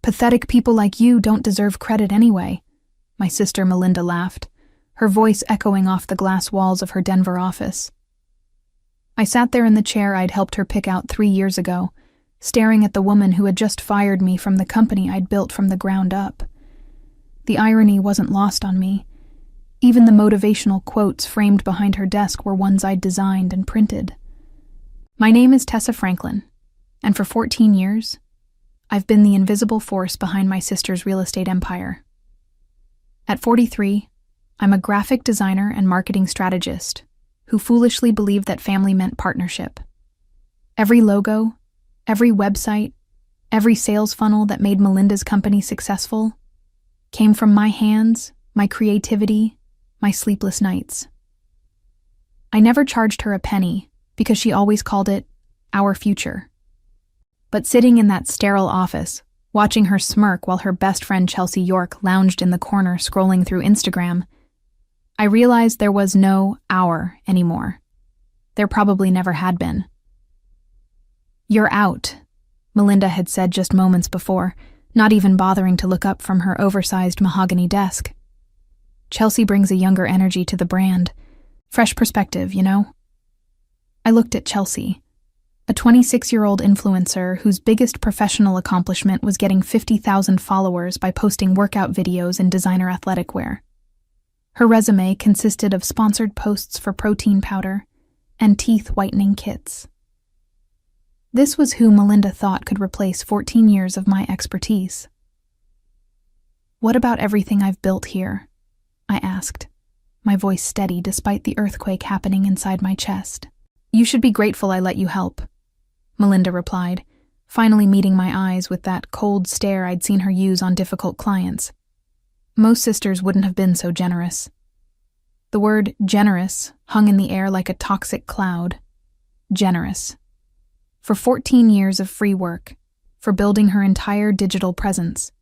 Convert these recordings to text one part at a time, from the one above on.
Pathetic people like you don't deserve credit anyway, my sister Melinda laughed, her voice echoing off the glass walls of her Denver office. I sat there in the chair I'd helped her pick out 3 years ago, staring at the woman who had just fired me from the company I'd built from the ground up. The irony wasn't lost on me. Even the motivational quotes framed behind her desk were ones I'd designed and printed. My name is Tessa Franklin, and for 14 years, I've been the invisible force behind my sister's real estate empire. At 43, I'm a graphic designer and marketing strategist who foolishly believed that family meant partnership. Every logo, every website, every sales funnel that made Melinda's company successful came from my hands, my creativity, my sleepless nights. I never charged her a penny because she always called it our future. But sitting in that sterile office, watching her smirk while her best friend Chelsea York lounged in the corner scrolling through Instagram, I realized there was no our anymore. There probably never had been. "You're out," Melinda had said just moments before, not even bothering to look up from her oversized mahogany desk. Chelsea brings a younger energy to the brand. Fresh perspective, you know? I looked at Chelsea, a 26-year-old influencer whose biggest professional accomplishment was getting 50,000 followers by posting workout videos in designer athletic wear. Her resume consisted of sponsored posts for protein powder and teeth whitening kits. This was who Melinda thought could replace 14 years of my expertise. "What about everything I've built here?" I asked, my voice steady despite the earthquake happening inside my chest. "You should be grateful I let you help," Melinda replied, finally meeting my eyes with that cold stare I'd seen her use on difficult clients. Most sisters wouldn't have been so generous. The word generous hung in the air like a toxic cloud. Generous. For 14 years of free work, for building her entire digital presence,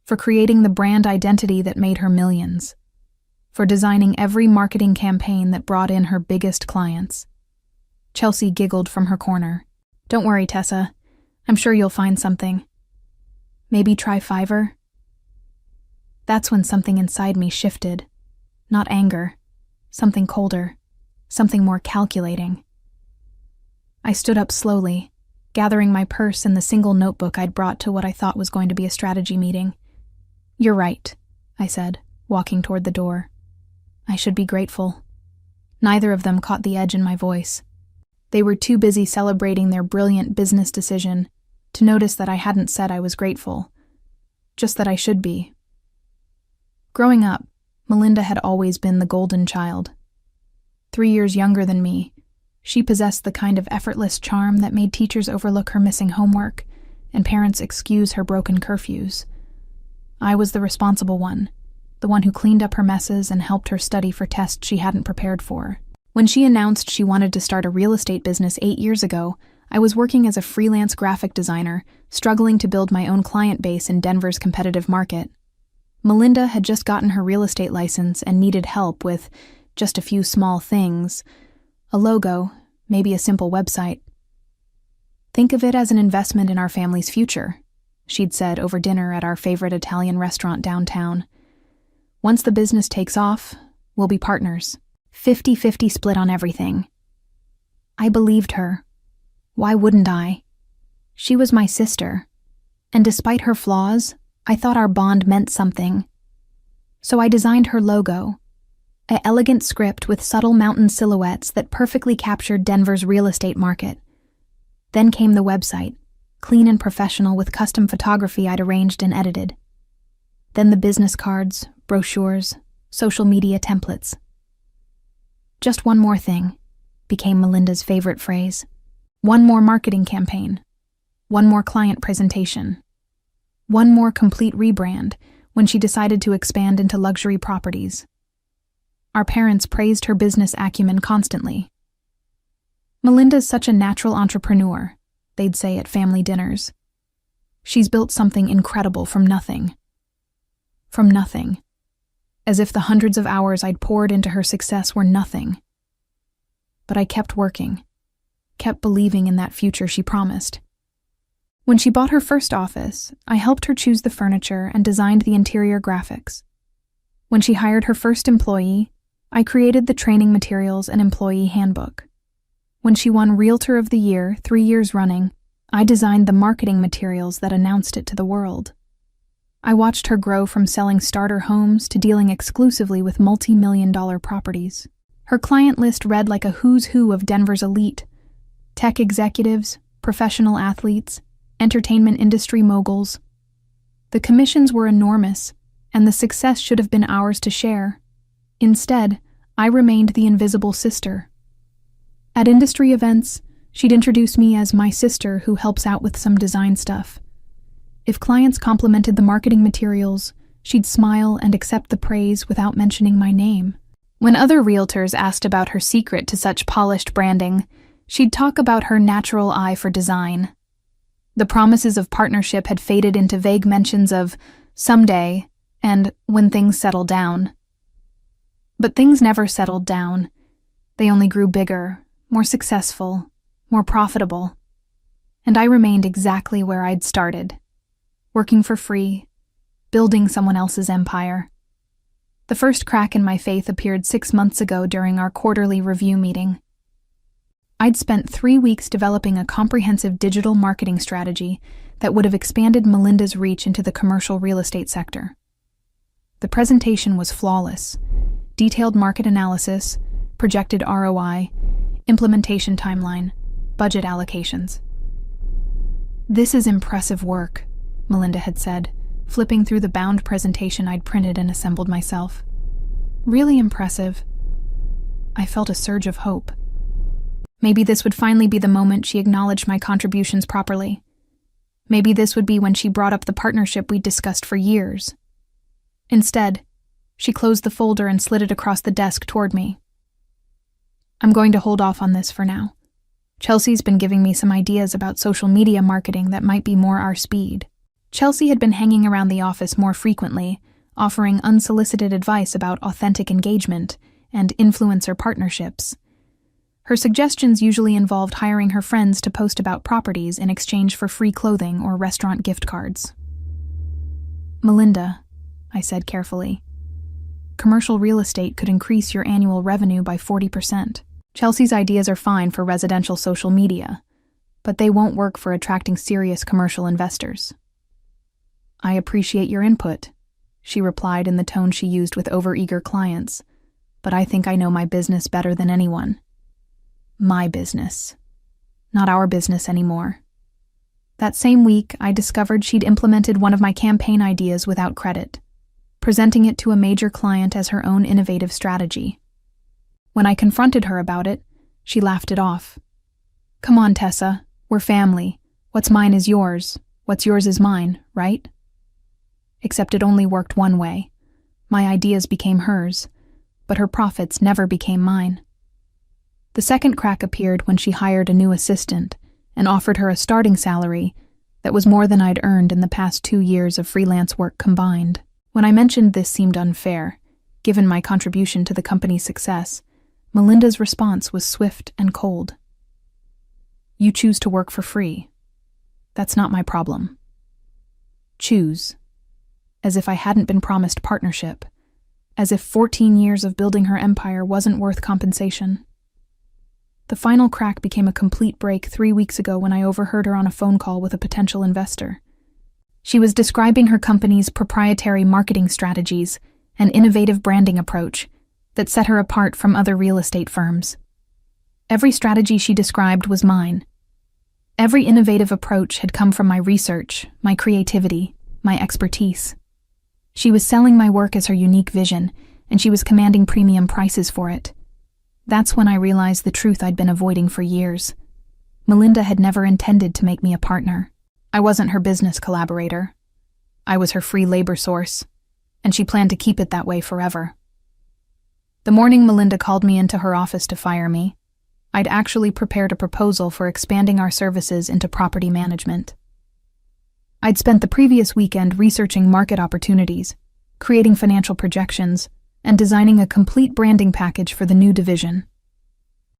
for creating the brand identity that made her millions, for designing every marketing campaign that brought in her biggest clients. Chelsea giggled from her corner. "Don't worry, Tessa. I'm sure you'll find something. Maybe try Fiverr?" That's when something inside me shifted. Not anger. Something colder. Something more calculating. I stood up slowly, gathering my purse and the single notebook I'd brought to what I thought was going to be a strategy meeting. "You're right," I said, walking toward the door. I should be grateful. Neither of them caught the edge in my voice. They were too busy celebrating their brilliant business decision to notice that I hadn't said I was grateful, just that I should be. Growing up, Melinda had always been the golden child. 3 years younger than me, she possessed the kind of effortless charm that made teachers overlook her missing homework and parents excuse her broken curfews. I was the responsible one, the one who cleaned up her messes and helped her study for tests she hadn't prepared for. When she announced she wanted to start a real estate business 8 years ago, I was working as a freelance graphic designer, struggling to build my own client base in Denver's competitive market. Melinda had just gotten her real estate license and needed help with just a few small things. A logo, maybe a simple website. "Think of it as an investment in our family's future," she'd said over dinner at our favorite Italian restaurant downtown. "Once the business takes off, we'll be partners. 50-50 split on everything." I believed her. Why wouldn't I? She was my sister, and despite her flaws, I thought our bond meant something. So I designed her logo, an elegant script with subtle mountain silhouettes that perfectly captured Denver's real estate market. Then came the website, clean and professional with custom photography I'd arranged and edited. Then the business cards, brochures, social media templates. "Just one more thing," became Melinda's favorite phrase. "One more marketing campaign. One more client presentation. One more complete rebrand," when she decided to expand into luxury properties. Our parents praised her business acumen constantly. "Melinda's such a natural entrepreneur," they'd say at family dinners. "She's built something incredible from nothing." From nothing. As if the hundreds of hours I'd poured into her success were nothing. But I kept working, kept believing in that future she promised. When she bought her first office, I helped her choose the furniture and designed the interior graphics. When she hired her first employee, I created the training materials and employee handbook. When she won Realtor of the Year 3 years running, I designed the marketing materials that announced it to the world. I watched her grow from selling starter homes to dealing exclusively with multi-million-dollar properties. Her client list read like a who's who of Denver's elite: tech executives, professional athletes, entertainment industry moguls. The commissions were enormous, and the success should have been ours to share. Instead, I remained the invisible sister. At industry events, she'd introduce me as my sister who helps out with some design stuff. If clients complimented the marketing materials, she'd smile and accept the praise without mentioning my name. When other realtors asked about her secret to such polished branding, she'd talk about her natural eye for design. The promises of partnership had faded into vague mentions of someday and when things settle down. But things never settled down. They only grew bigger, more successful, more profitable. And I remained exactly where I'd started, working for free, building someone else's empire. The first crack in my faith appeared 6 months ago during our quarterly review meeting. I'd spent 3 weeks developing a comprehensive digital marketing strategy that would have expanded Melinda's reach into the commercial real estate sector. The presentation was flawless: detailed market analysis, projected ROI, implementation timeline, budget allocations. "This is impressive work," Melinda had said, flipping through the bound presentation I'd printed and assembled myself. "Really impressive." I felt a surge of hope. Maybe this would finally be the moment she acknowledged my contributions properly. Maybe this would be when she brought up the partnership we'd discussed for years. Instead, she closed the folder and slid it across the desk toward me. "I'm going to hold off on this for now. Chelsea's been giving me some ideas about social media marketing that might be more our speed." Chelsea had been hanging around the office more frequently, offering unsolicited advice about authentic engagement and influencer partnerships. Her suggestions usually involved hiring her friends to post about properties in exchange for free clothing or restaurant gift cards. "Melinda," I said carefully, "commercial real estate could increase your annual revenue by 40%. Chelsea's ideas are fine for residential social media, but they won't work for attracting serious commercial investors." "I appreciate your input," she replied in the tone she used with overeager clients, "but I think I know my business better than anyone." My business. Not our business anymore. That same week, I discovered she'd implemented one of my campaign ideas without credit, presenting it to a major client as her own innovative strategy. When I confronted her about it, she laughed it off. "Come on, Tessa, we're family. What's mine is yours. What's yours is mine, right?" Except it only worked one way. My ideas became hers, but her profits never became mine. The second crack appeared when she hired a new assistant and offered her a starting salary that was more than I'd earned in the past 2 years of freelance work combined. When I mentioned this seemed unfair, given my contribution to the company's success, Melinda's response was swift and cold. "You choose to work for free. That's not my problem." Choose. As if I hadn't been promised partnership. As if 14 years of building her empire wasn't worth compensation. The final crack became a complete break 3 weeks ago when I overheard her on a phone call with a potential investor. She was describing her company's proprietary marketing strategies and innovative branding approach that set her apart from other real estate firms. Every strategy she described was mine. Every innovative approach had come from my research, my creativity, my expertise. She was selling my work as her unique vision, and she was commanding premium prices for it. That's when I realized the truth I'd been avoiding for years. Melinda had never intended to make me a partner. I wasn't her business collaborator. I was her free labor source, and she planned to keep it that way forever. The morning Melinda called me into her office to fire me, I'd actually prepared a proposal for expanding our services into property management. I'd spent the previous weekend researching market opportunities, creating financial projections, and designing a complete branding package for the new division.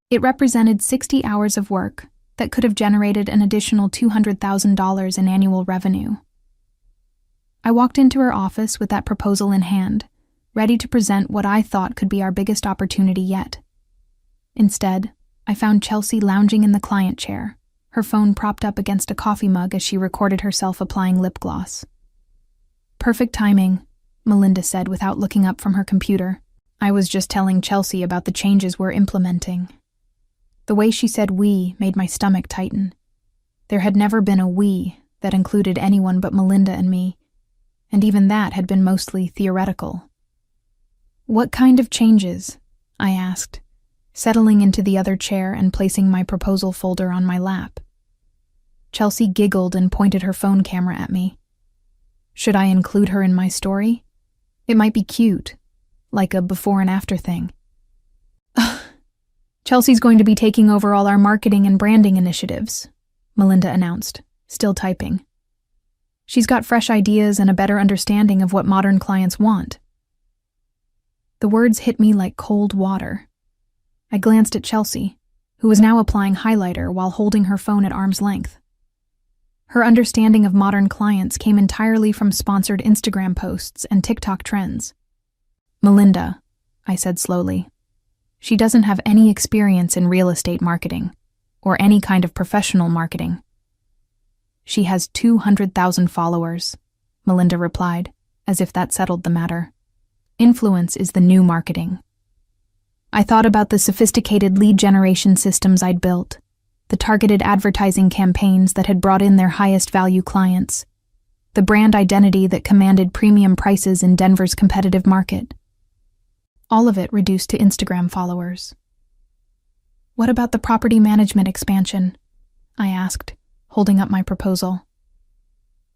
It represented 60 hours of work, that could have generated an additional $200,000 in annual revenue. I walked into her office with that proposal in hand, ready to present what I thought could be our biggest opportunity yet. Instead, I found Chelsea lounging in the client chair, her phone propped up against a coffee mug as she recorded herself applying lip gloss. "Perfect timing," Melinda said without looking up from her computer. "I was just telling Chelsea about the changes we're implementing." The way she said "we" made my stomach tighten. There had never been a "we" that included anyone but Melinda and me, and even that had been mostly theoretical. "What kind of changes?" I asked, settling into the other chair and placing my proposal folder on my lap. Chelsea giggled and pointed her phone camera at me. Should I include her in my story? It might be cute, like a before and after thing. "Chelsea's going to be taking over all our marketing and branding initiatives," Melinda announced, still typing. "She's got fresh ideas and a better understanding of what modern clients want." The words hit me like cold water. I glanced at Chelsea, who was now applying highlighter while holding her phone at arm's length. Her understanding of modern clients came entirely from sponsored Instagram posts and TikTok trends. "Melinda," I said slowly, "she doesn't have any experience in real estate marketing, or any kind of professional marketing." "She has 200,000 followers," Melinda replied, as if that settled the matter. "Influence is the new marketing." I thought about the sophisticated lead generation systems I'd built, the targeted advertising campaigns that had brought in their highest value clients, the brand identity that commanded premium prices in Denver's competitive market. All of it reduced to Instagram followers. "What about the property management expansion?" I asked, holding up my proposal.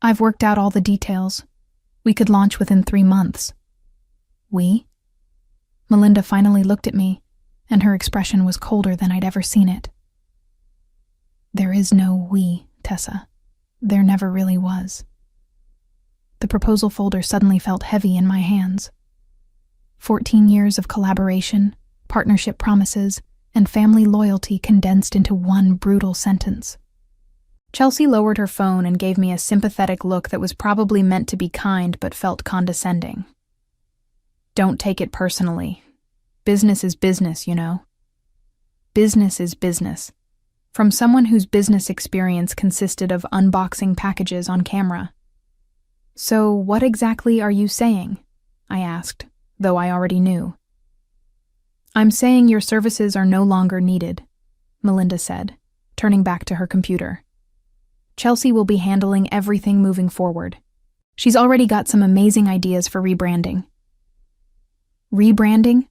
"I've worked out all the details. We could launch within 3 months. "We?" Melinda finally looked at me, and her expression was colder than I'd ever seen it. "There is no we, Tessa. There never really was." The proposal folder suddenly felt heavy in my hands. 14 years of collaboration, partnership promises, and family loyalty condensed into one brutal sentence. Chelsea lowered her phone and gave me a sympathetic look that was probably meant to be kind but felt condescending. "Don't take it personally. Business is business, you know." Business is business. From someone whose business experience consisted of unboxing packages on camera. "So what exactly are you saying?" I asked, though I already knew. "I'm saying your services are no longer needed," Melinda said, turning back to her computer. "Chelsea will be handling everything moving forward. She's already got some amazing ideas for rebranding." "Rebranding?"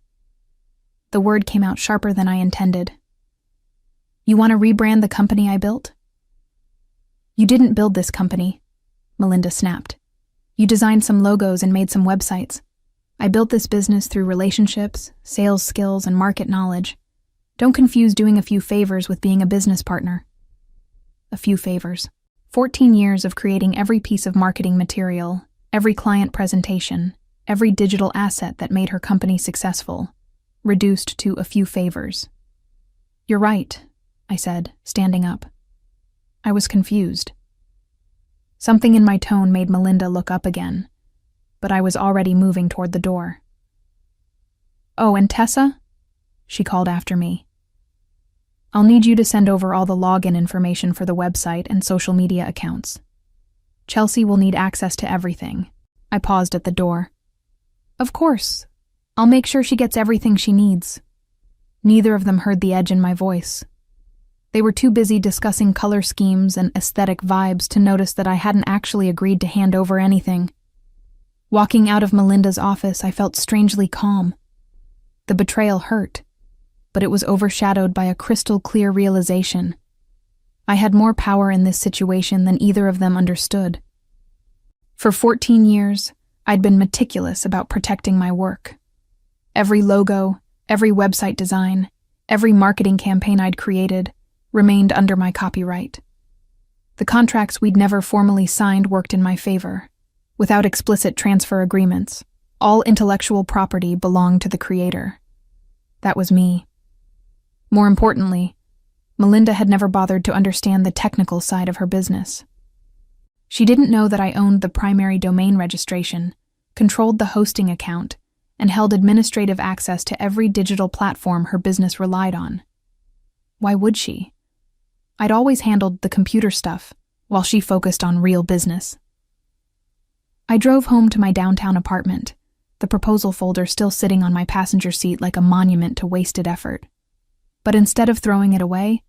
The word came out sharper than I intended. "You want to rebrand the company I built?" "You didn't build this company," Melinda snapped. "You designed some logos and made some websites. I built this business through relationships, sales skills, and market knowledge. Don't confuse doing a few favors with being a business partner." A few favors. 14 years of creating every piece of marketing material, every client presentation, every digital asset that made her company successful, reduced to a few favors. "You're right," I said, standing up. I was confused. Something in my tone made Melinda look up again, but I was already moving toward the door. "Oh, and Tessa?" she called after me. "I'll need you to send over all the login information for the website and social media accounts. Chelsea will need access to everything." I paused at the door. "Of course. I'll make sure she gets everything she needs." Neither of them heard the edge in my voice. They were too busy discussing color schemes and aesthetic vibes to notice that I hadn't actually agreed to hand over anything. Walking out of Melinda's office, I felt strangely calm. The betrayal hurt, but it was overshadowed by a crystal-clear realization. I had more power in this situation than either of them understood. For 14 years, I'd been meticulous about protecting my work. Every logo, every website design, every marketing campaign I'd created remained under my copyright. The contracts we'd never formally signed worked in my favor. Without explicit transfer agreements, all intellectual property belonged to the creator. That was me. More importantly, Melinda had never bothered to understand the technical side of her business. She didn't know that I owned the primary domain registration, controlled the hosting account, and held administrative access to every digital platform her business relied on. Why would she? I'd always handled the computer stuff, while she focused on real business. I drove home to my downtown apartment, the proposal folder still sitting on my passenger seat like a monument to wasted effort. But instead of throwing it away,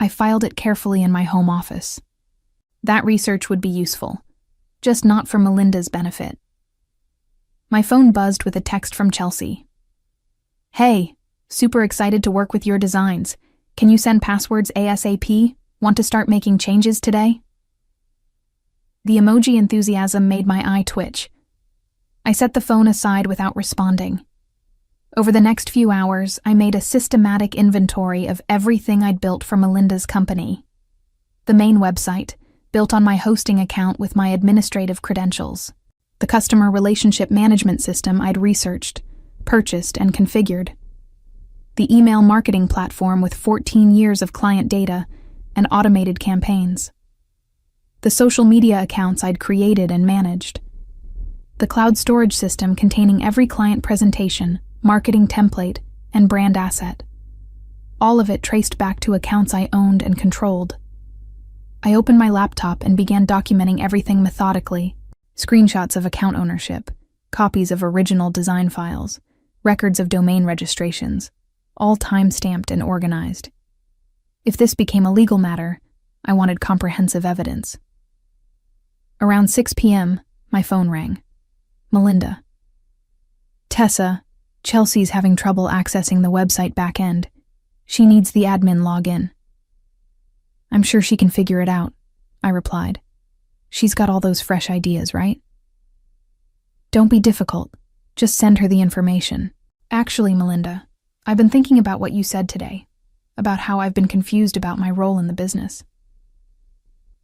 I filed it carefully in my home office. That research would be useful, just not for Melinda's benefit. My phone buzzed with a text from Chelsea. "Hey, super excited to work with your designs. Can you send passwords ASAP? Want to start making changes today?" The emoji enthusiasm made my eye twitch. I set the phone aside without responding. Over the next few hours, I made a systematic inventory of everything I'd built for Melinda's company. The main website, built on my hosting account with my administrative credentials. The customer relationship management system I'd researched, purchased, and configured. The email marketing platform with 14 years of client data and automated campaigns. The social media accounts I'd created and managed. The cloud storage system containing every client presentation, marketing template, and brand asset. All of it traced back to accounts I owned and controlled. I opened my laptop and began documenting everything methodically. Screenshots of account ownership, copies of original design files, records of domain registrations, all time-stamped and organized. If this became a legal matter, I wanted comprehensive evidence. Around 6 p.m., my phone rang. Melinda. "Tessa, Chelsea's having trouble accessing the website backend. She needs the admin login." "I'm sure she can figure it out," I replied. "She's got all those fresh ideas, right?" "Don't be difficult. Just send her the information." "Actually, Melinda, I've been thinking about what you said today, about how I've been confused about my role in the business."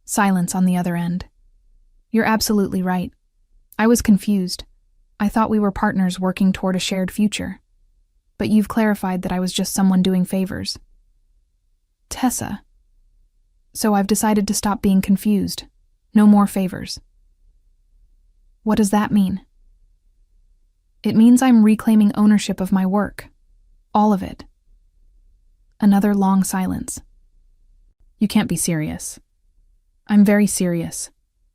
Silence on the other end. "You're absolutely right. I was confused. I thought we were partners working toward a shared future. But you've clarified that I was just someone doing favors." "Tessa. So I've decided to stop being confused. No more favors." "What does that mean?" "It means I'm reclaiming ownership of my work. All of it." Another long silence. "You can't be serious." "I'm very serious.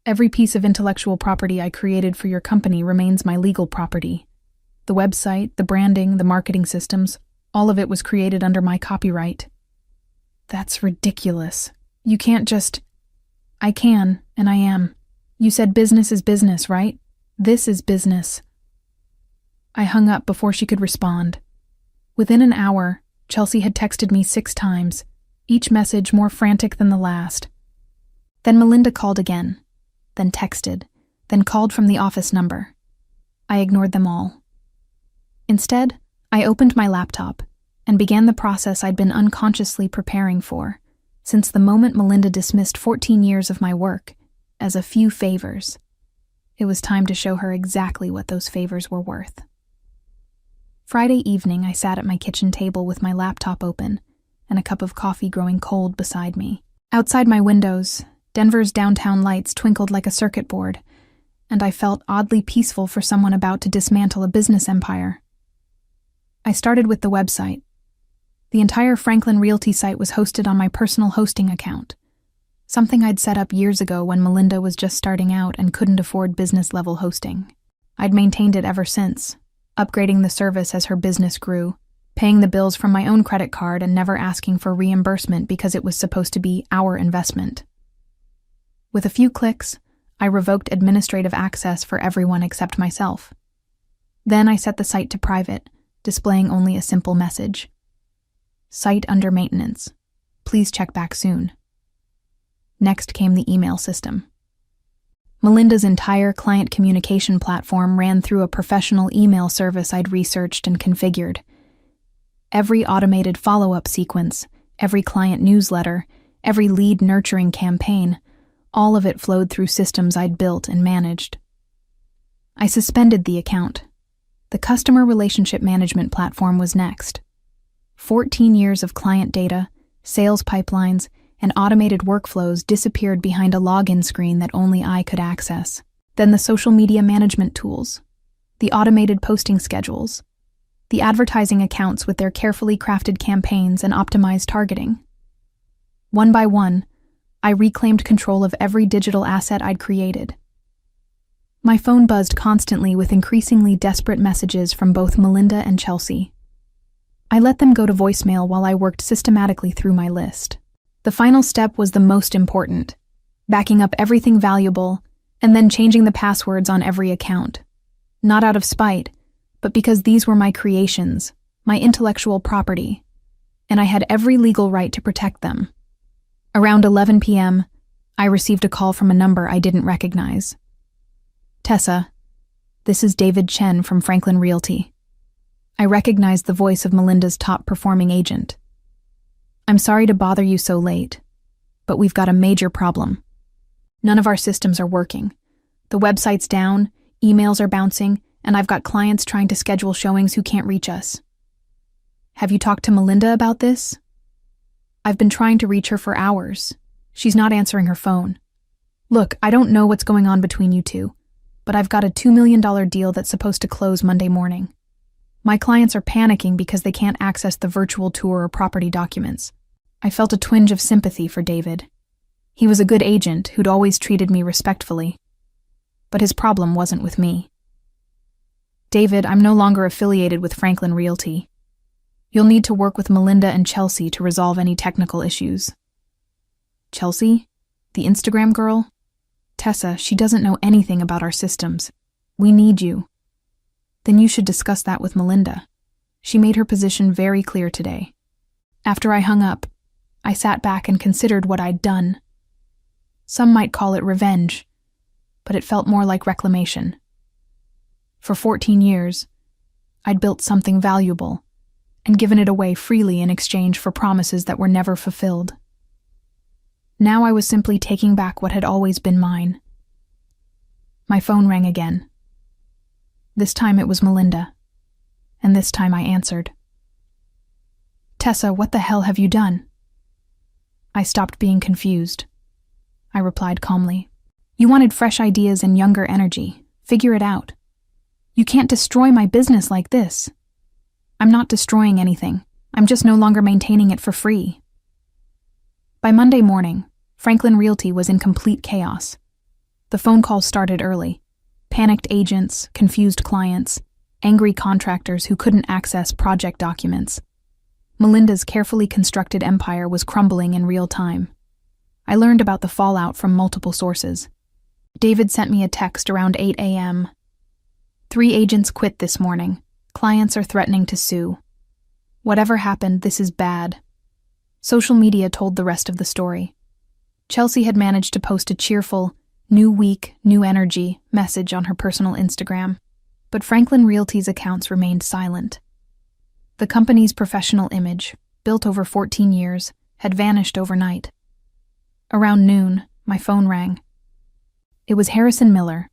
Every piece of intellectual property I created for your company remains my legal property. The website, the branding, the marketing systems, all of it was created under my copyright." "That's ridiculous. You can't just..." "I can, and I am. You said business is business, right? This is business." I hung up before she could respond. Within an hour, Chelsea had texted me 6 times, each message more frantic than the last. Then Melinda called again, then texted, then called from the office number. I ignored them all. Instead, I opened my laptop and began the process I'd been unconsciously preparing for, since the moment Melinda dismissed 14 years of my work as a few favors. It was time to show her exactly what those favors were worth. Friday evening, I sat at my kitchen table with my laptop open and a cup of coffee growing cold beside me. Outside my windows, Denver's downtown lights twinkled like a circuit board, and I felt oddly peaceful for someone about to dismantle a business empire. I started with the website. The entire Franklin Realty site was hosted on my personal hosting account, something I'd set up years ago when Melinda was just starting out and couldn't afford business-level hosting. I'd maintained it ever since, upgrading the service as her business grew, paying the bills from my own credit card and never asking for reimbursement because it was supposed to be our investment. With a few clicks, I revoked administrative access for everyone except myself. Then I set the site to private, displaying only a simple message. "Site under maintenance. Please check back soon." Next came the email system. Melinda's entire client communication platform ran through a professional email service I'd researched and configured. Every automated follow-up sequence, every client newsletter, every lead nurturing campaign, all of it flowed through systems I'd built and managed. I suspended the account. The customer relationship management platform was next. 14 years of client data, Sales pipelines and automated workflows disappeared behind a login screen that only I could access. Then the social media management tools, the automated posting schedules, the advertising accounts with their carefully crafted campaigns and optimized targeting. One by one, I reclaimed control of every digital asset I'd created. My phone buzzed constantly with increasingly desperate messages from both Melinda and Chelsea. I let them go to voicemail while I worked systematically through my list. The final step was the most important, backing up everything valuable and then changing the passwords on every account. Not out of spite, but because these were my creations, my intellectual property, and I had every legal right to protect them. Around 11 p.m., I received a call from a number I didn't recognize. "Tessa, this is David Chen from Franklin Realty." I recognized the voice of Melinda's top-performing agent. "I'm sorry to bother you so late, but we've got a major problem. None of our systems are working. The website's down, emails are bouncing, and I've got clients trying to schedule showings who can't reach us. Have you talked to Melinda about this? I've been trying to reach her for hours. She's not answering her phone. Look, I don't know what's going on between you two, but I've got a $2 million deal that's supposed to close Monday morning. My clients are panicking because they can't access the virtual tour or property documents." I felt a twinge of sympathy for David. He was a good agent who'd always treated me respectfully. But his problem wasn't with me. "David, I'm no longer affiliated with Franklin Realty. You'll need to work with Melinda and Chelsea to resolve any technical issues." "Chelsea? The Instagram girl? Tessa, she doesn't know anything about our systems. We need you." "Then you should discuss that with Melinda. She made her position very clear today." After I hung up, I sat back and considered what I'd done. Some might call it revenge, but it felt more like reclamation. For 14 years, I'd built something valuable and given it away freely in exchange for promises that were never fulfilled. Now I was simply taking back what had always been mine. My phone rang again. This time it was Melinda, and this time I answered. "Tessa, what the hell have you done?" I stopped being confused. I replied calmly. "You wanted fresh ideas and younger energy. Figure it out. You can't destroy my business like this." "I'm not destroying anything. I'm just no longer maintaining it for free." By Monday morning, Franklin Realty was in complete chaos. The phone calls started early. Panicked agents, confused clients, angry contractors who couldn't access project documents. Melinda's carefully constructed empire was crumbling in real time. I learned about the fallout from multiple sources. David sent me a text around 8 a.m. 3 agents quit this morning. Clients are threatening to sue. Whatever happened, this is bad. Social media told the rest of the story. Chelsea had managed to post a cheerful, "new week, new energy" message on her personal Instagram, but Franklin Realty's accounts remained silent. The company's professional image, built over 14 years, had vanished overnight. Around noon, my phone rang. It was Harrison Miller,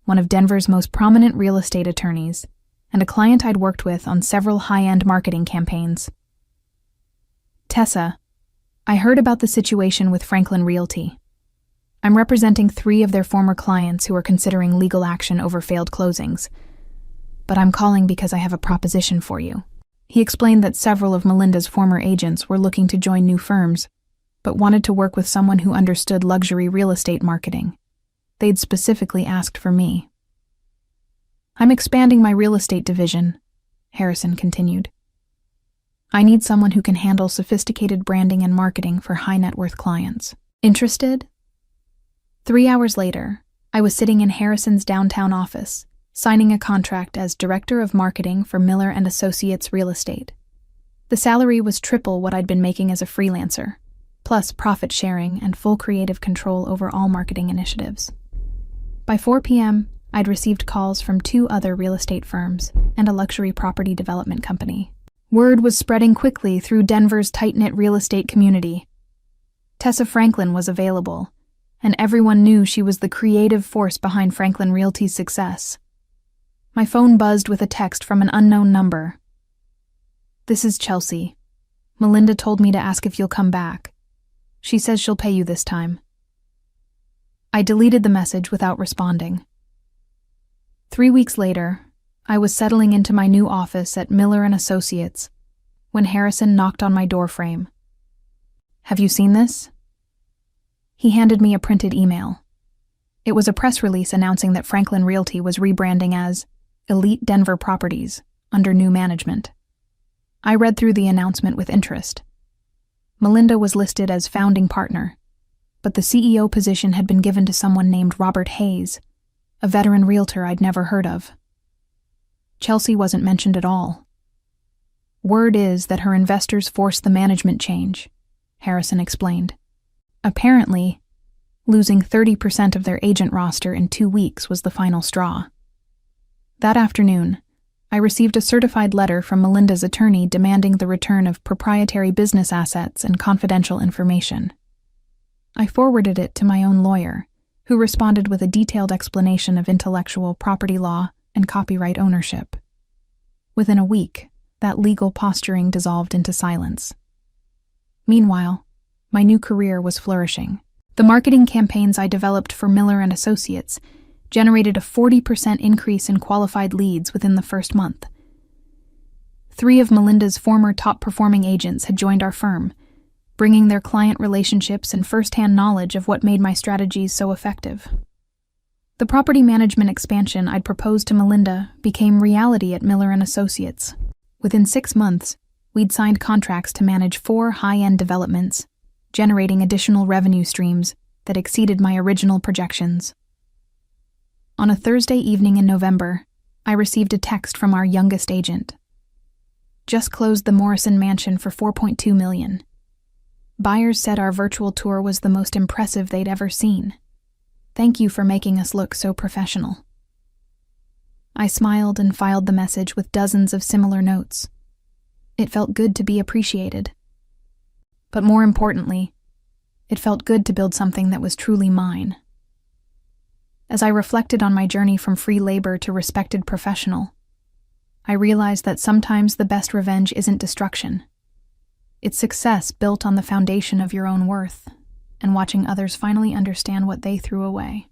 one of Denver's most prominent real estate attorneys, and a client I'd worked with on several high-end marketing campaigns. "Tessa, I heard about the situation with Franklin Realty. I'm representing 3 of their former clients who are considering legal action over failed closings, but I'm calling because I have a proposition for you." He explained that several of Melinda's former agents were looking to join new firms, but wanted to work with someone who understood luxury real estate marketing. They'd specifically asked for me. "I'm expanding my real estate division," Harrison continued. "I need someone who can handle sophisticated branding and marketing for high-net-worth clients. Interested?" 3 hours later, I was sitting in Harrison's downtown office, signing a contract as Director of Marketing for Miller & Associates Real Estate. The salary was triple what I'd been making as a freelancer, plus profit sharing and full creative control over all marketing initiatives. By 4 p.m., I'd received calls from 2 other real estate firms and a luxury property development company. Word was spreading quickly through Denver's tight-knit real estate community. Tessa Franklin was available, and everyone knew she was the creative force behind Franklin Realty's success. My phone buzzed with a text from an unknown number. "This is Chelsea. Melinda told me to ask if you'll come back. She says she'll pay you this time. I deleted the message without responding. 3 weeks later, I was settling into my new office at Miller & Associates when Harrison knocked on my doorframe. "Have you seen this?" He handed me a printed email. It was a press release announcing that Franklin Realty was rebranding as Elite Denver Properties under new management. I read through the announcement with interest. Melinda was listed as founding partner, but the CEO position had been given to someone named Robert Hayes, a veteran realtor I'd never heard of. Chelsea wasn't mentioned at all. "Word is that her investors forced the management change," Harrison explained. Apparently, losing 30% of their agent roster in 2 weeks was the final straw. That afternoon, I received a certified letter from Melinda's attorney demanding the return of proprietary business assets and confidential information. I forwarded it to my own lawyer, who responded with a detailed explanation of intellectual property law and copyright ownership. Within a week, that legal posturing dissolved into silence. Meanwhile, my new career was flourishing. The marketing campaigns I developed for Miller & Associates generated a 40% increase in qualified leads within the first month. 3 of Melinda's former top-performing agents had joined our firm, bringing their client relationships and first-hand knowledge of what made my strategies so effective. The property management expansion I'd proposed to Melinda became reality at Miller & Associates. Within 6 months, we'd signed contracts to manage 4 high-end developments, generating additional revenue streams that exceeded my original projections. On a Thursday evening in November, I received a text from our youngest agent. "Just closed the Morrison Mansion for $4.2 million. Buyers said our virtual tour was the most impressive they'd ever seen. Thank you for making us look so professional." I smiled and filed the message with dozens of similar notes. It felt good to be appreciated. But more importantly, it felt good to build something that was truly mine. As I reflected on my journey from free labor to respected professional, I realized that sometimes the best revenge isn't destruction. It's success built on the foundation of your own worth and watching others finally understand what they threw away.